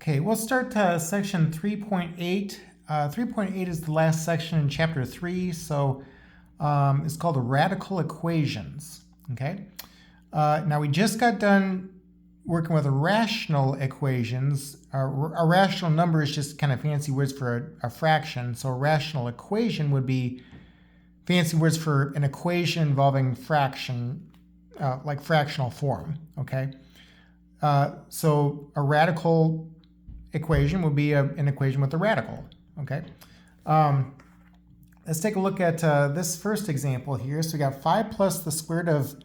Okay, we'll start section 3.8. 3.8 is the last section in chapter 3, so it's called radical equations. Okay. Now we just got done working with rational equations. A rational number is just kind of fancy words for a fraction. So a rational equation would be fancy words for an equation involving fraction, like fractional form. Okay. So a radical equation would be an equation with a radical. Okay. Let's take a look at this first example here. So we got 5 plus the square root of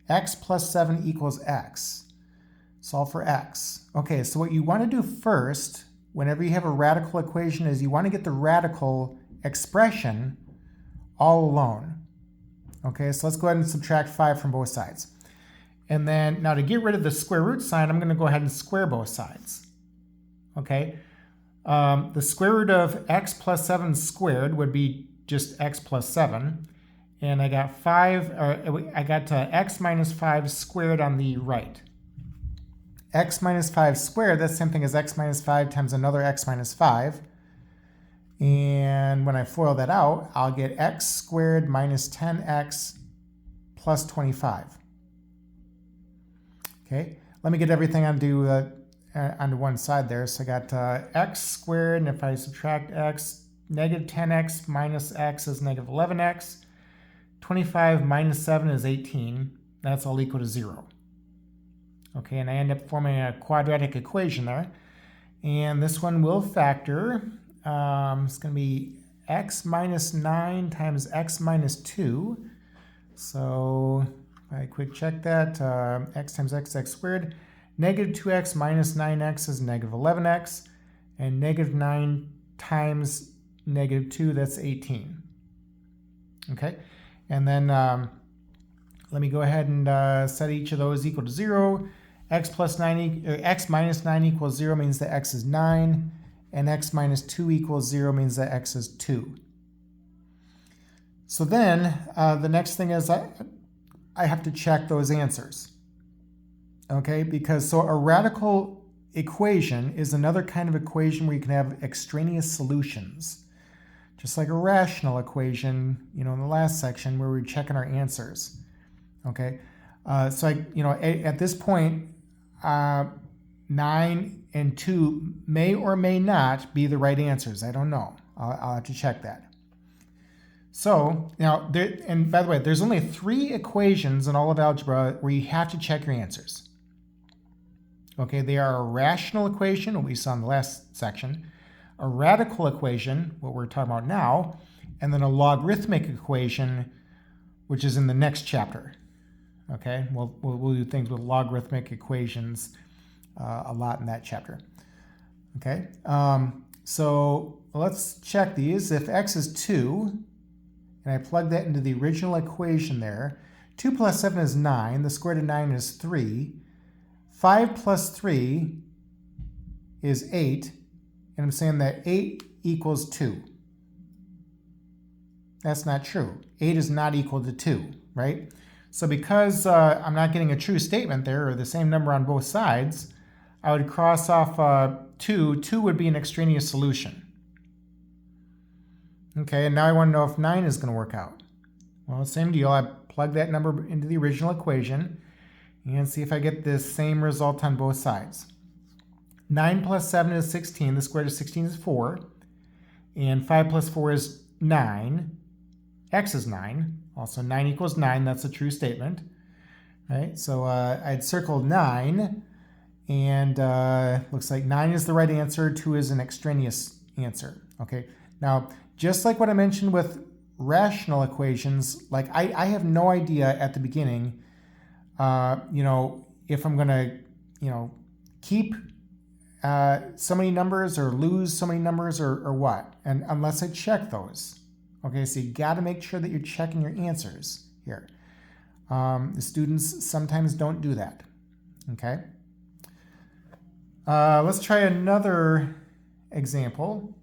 x plus 7 equals x. Solve for x. Okay, so what you want to do first, whenever you have a radical equation, is you want to get the radical expression all alone. Okay, so let's go ahead and subtract 5 from both sides. And then, now to get rid of the square root sign, I'm going to go ahead and square both sides. Okay, the square root of x plus 7 squared would be just x plus 7. And I got x minus 5 squared on the right. X minus 5 squared, that's the same thing as x minus 5 times another x minus 5. And when I FOIL that out, I'll get x squared minus 10x plus 25. Okay, let me get everything onto one side there. So I got x squared, and if I subtract x, negative 10x minus x is negative 11x. 25 minus 7 is 18. That's all equal to 0. Okay, and I end up forming a quadratic equation there. And this one will factor. It's going to be x minus 9 times x minus 2. So if I quick check that, x times x squared. Negative 2x minus 9x is negative 11x. And negative 9 times negative 2, that's 18. Okay, and then let me go ahead and set each of those equal to 0. X minus 9 equals 0 means that x is 9, and x minus 2 equals 0 means that x is 2. So then the next thing is I have to check those answers. Okay, because so a radical equation is another kind of equation where you can have extraneous solutions. Just like a rational equation, in the last section where we're checking our answers. Okay, so at this point, 9 and 2 may or may not be the right answers. I don't know. I'll have to check that. So now, and by the way, there's only 3 equations in all of algebra where you have to check your answers. Okay, they are a rational equation, what we saw in the last section, a radical equation, what we're talking about now, and then a logarithmic equation, which is in the next chapter. Okay, we'll do things with logarithmic equations a lot in that chapter. Okay, so let's check these. If x is 2, and I plug that into the original equation there, 2 plus 7 is 9. The square root of 9 is 3. 5 plus 3 is 8. And I'm saying that 8 equals 2. That's not true. 8 is not equal to 2, right? So because I'm not getting a true statement there, or the same number on both sides, I would cross off 2. 2 would be an extraneous solution. Okay, and now I want to know if 9 is going to work out. Well, same deal. I plug that number into the original equation and see if I get the same result on both sides. 9 plus 7 is 16. The square root of 16 is 4. And 5 plus 4 is 9. X is 9. Also, 9 equals 9. That's a true statement. Right? So I'd circled 9. And looks like 9 is the right answer. 2 is an extraneous answer. Okay. Now, just like what I mentioned with rational equations, like I have no idea at the beginning, if I'm going to, keep so many numbers or lose so many numbers or what, and unless I check those. Okay, so you got to make sure that you're checking your answers here. The students sometimes don't do that. Okay, let's try another example.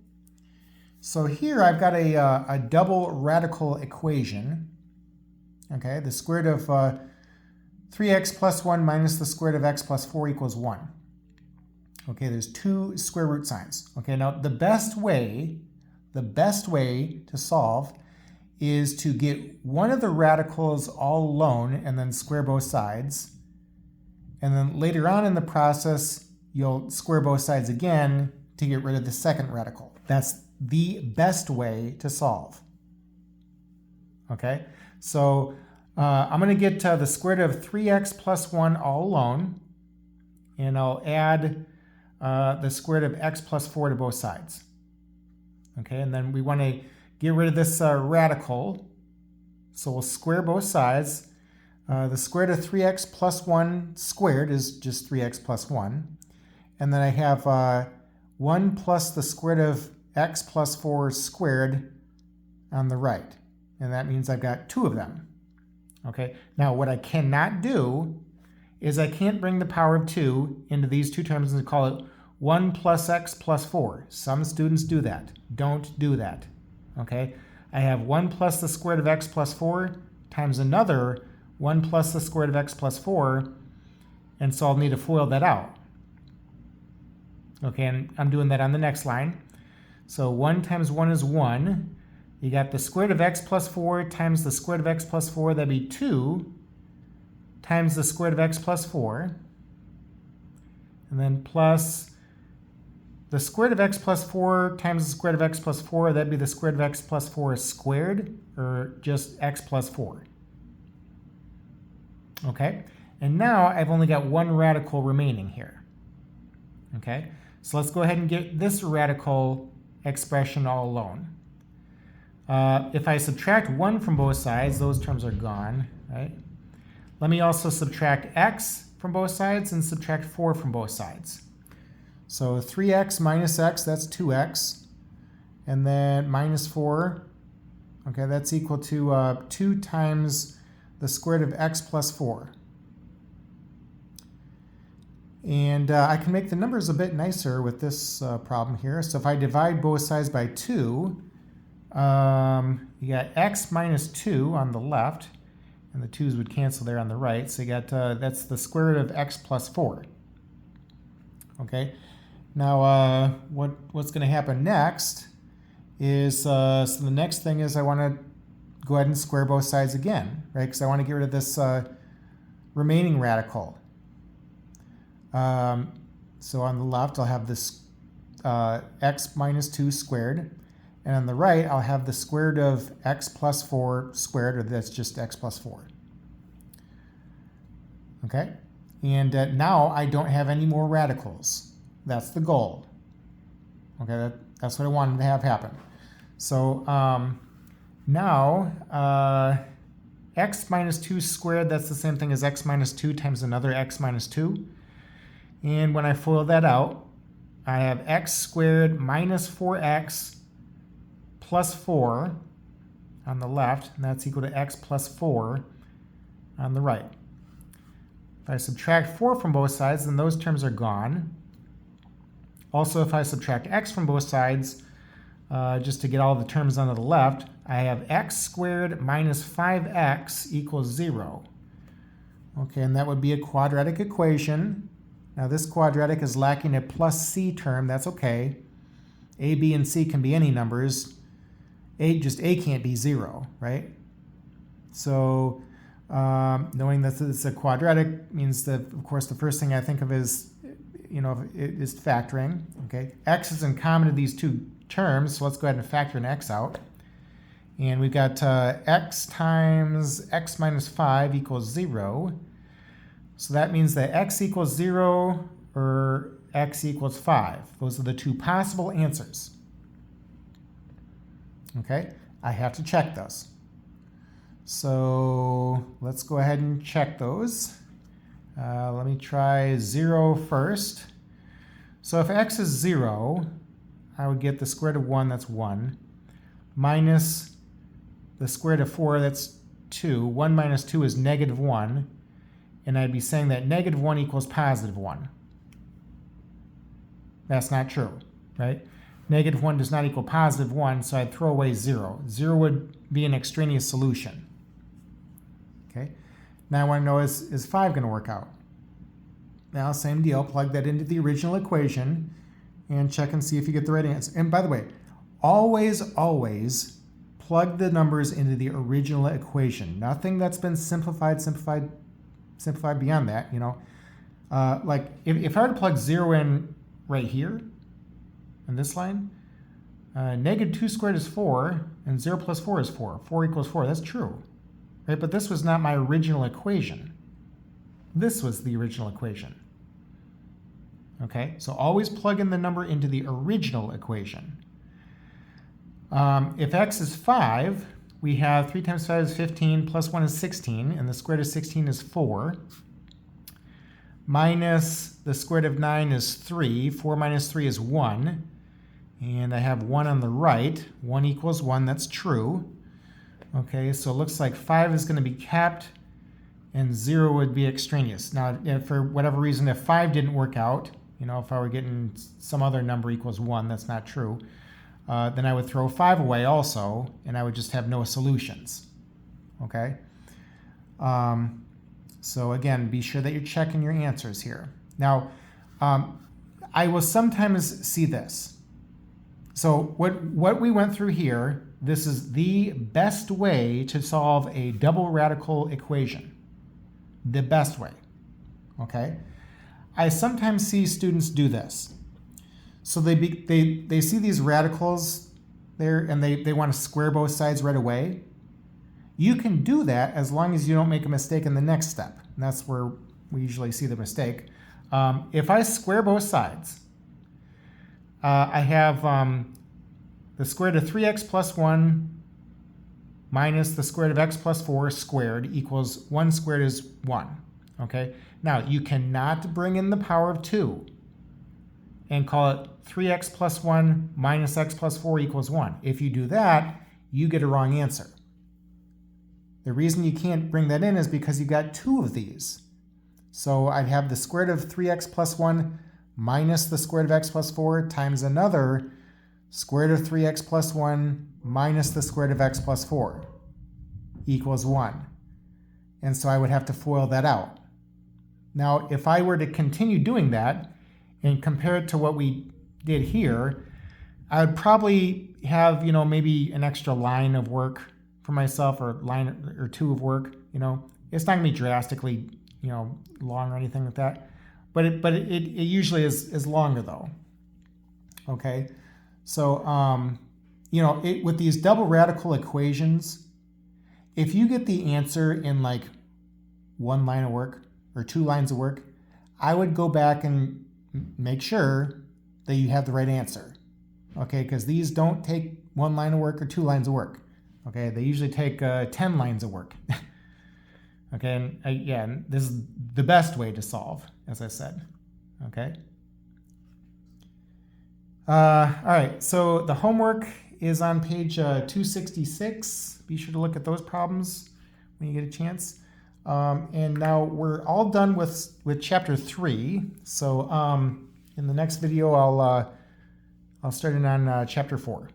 So here I've got a double radical equation. Okay, the square root of 3x plus 1 minus the square root of x plus 4 equals 1. Okay, there's 2 square root signs. Okay, now the best way to solve is to get one of the radicals all alone and then square both sides. And then later on in the process, you'll square both sides again to get rid of the second radical. That's the best way to solve. Okay, so I'm going to get the square root of 3x plus 1 all alone, and I'll add the square root of x plus 4 to both sides. Okay, and then we want to get rid of this radical, so we'll square both sides. The square root of 3x plus 1 squared is just 3x plus 1. And then I have 1 plus the square root of x plus 4 squared on the right. And that means I've got 2 of them. Okay, now what I cannot do is I can't bring the power of 2 into these 2 terms and call it 1 plus x plus 4. Some students do that. Don't do that. Okay, I have 1 plus the square root of x plus 4 times another 1 plus the square root of x plus 4, and so I'll need to FOIL that out. Okay, and I'm doing that on the next line. So 1 times 1 is 1. You got the square root of x plus 4 times the square root of x plus 4, that'd be 2 times the square root of x plus 4. And then plus the square root of x plus 4 times the square root of x plus 4, that'd be the square root of x plus 4 squared, or just x plus 4. Okay, and now I've only got 1 radical remaining here. Okay, so let's go ahead and get this radical expression all alone. If I subtract 1 from both sides, those terms are gone, right? Let me also subtract x from both sides and subtract 4 from both sides. So 3x minus x, that's 2x. And then minus 4, okay, that's equal to 2 times the square root of x plus 4. And I can make the numbers a bit nicer with this problem here. So if I divide both sides by 2, you got x minus 2 on the left, and the 2's would cancel there on the right. So you got, that's the square root of x plus 4. Okay, now what's going to happen next is, so the next thing is I want to go ahead and square both sides again, right? Because I want to get rid of this remaining radical. So on the left, I'll have this x minus 2 squared. And on the right, I'll have the square root of x plus 4 squared, or that's just x plus 4. Okay? And now I don't have any more radicals. That's the goal. Okay, that's what I wanted to have happen. So now x minus 2 squared, that's the same thing as x minus 2 times another x minus 2. And when I FOIL that out, I have x squared minus 4x plus 4 on the left, and that's equal to x plus 4 on the right. If I subtract 4 from both sides, then those terms are gone. Also, if I subtract x from both sides, just to get all the terms on the left, I have x squared minus 5x equals 0. Okay, and that would be a quadratic equation. Now this quadratic is lacking a plus c term. That's okay. A, b, and c can be any numbers. Just a can't be 0, right? So knowing that it's a quadratic means that, of course, the first thing I think of is, is factoring. Okay, x is in common to these 2 terms, so let's go ahead and factor an x out. And we've got x times x minus 5 equals 0. So that means that x equals 0 or x equals 5. Those are the 2 possible answers. Okay, I have to check those. So let's go ahead and check those. Let me try 0 first. So if x is 0, I would get the square root of 1, that's 1, minus the square root of 4, that's 2. 1 minus 2 is negative 1. And I'd be saying that negative 1 equals positive 1. That's not true, right? Negative 1 does not equal positive 1, so I'd throw away 0. 0 would be an extraneous solution. Okay. Now I want to know, is 5 going to work out? Now, same deal, plug that into the original equation and check and see if you get the right answer. And by the way, always plug the numbers into the original equation. Nothing that's been simplified beyond that, you know. Like if I were to plug 0 in right here, in this line, negative 2 squared is 4, and 0 plus 4 is 4. 4 equals 4, that's true. Right? But this was not my original equation. This was the original equation. Okay, so always plug in the number into the original equation. If x is 5, we have 3 times 5 is 15, plus 1 is 16, and the square root of 16 is 4. Minus the square root of 9 is 3. 4 minus 3 is 1. And I have 1 on the right. 1 equals 1, that's true. Okay, so it looks like 5 is going to be kept, and 0 would be extraneous. Now, if for whatever reason, if 5 didn't work out, you know, if I were getting some other number equals 1, that's not true, then I would throw 5 away also, and I would just have no solutions. Okay? So again, be sure that you're checking your answers here. Now, I will sometimes see this. So what we went through here, this is the best way to solve a double radical equation. The best way, okay? I sometimes see students do this. So they see these radicals there and they want to square both sides right away. You can do that as long as you don't make a mistake in the next step. And that's where we usually see the mistake. If I square both sides, I have the square root of 3x plus 1 minus the square root of x plus 4 squared equals 1 squared is 1. Okay? Now, you cannot bring in the power of 2 and call it 3x plus 1 minus x plus 4 equals 1. If you do that, you get a wrong answer. The reason you can't bring that in is because you got 2 of these. So I'd have the square root of 3x plus 1 minus the square root of x plus 4 times another square root of 3x plus 1 minus the square root of x plus 4 equals 1. And so I would have to FOIL that out. Now, if I were to continue doing that and compare it to what we did here, I would probably have, you know, maybe an extra line of work for myself, or line or 2 of work. You know, it's not gonna be drastically, you know, long or anything like that, but it usually is longer though. Okay, so you know, with these double radical equations, if you get the answer in like 1 line of work or 2 lines of work, I would go back and make sure that you have the right answer. Okay, because these don't take 1 line of work or 2 lines of work. Okay, they usually take 10 lines of work. Okay, and this is the best way to solve, as I said. Okay. All right, so the homework is on page 266. Be sure to look at those problems when you get a chance. And now we're all done with chapter 3. So in the next video, I'll start in on chapter 4.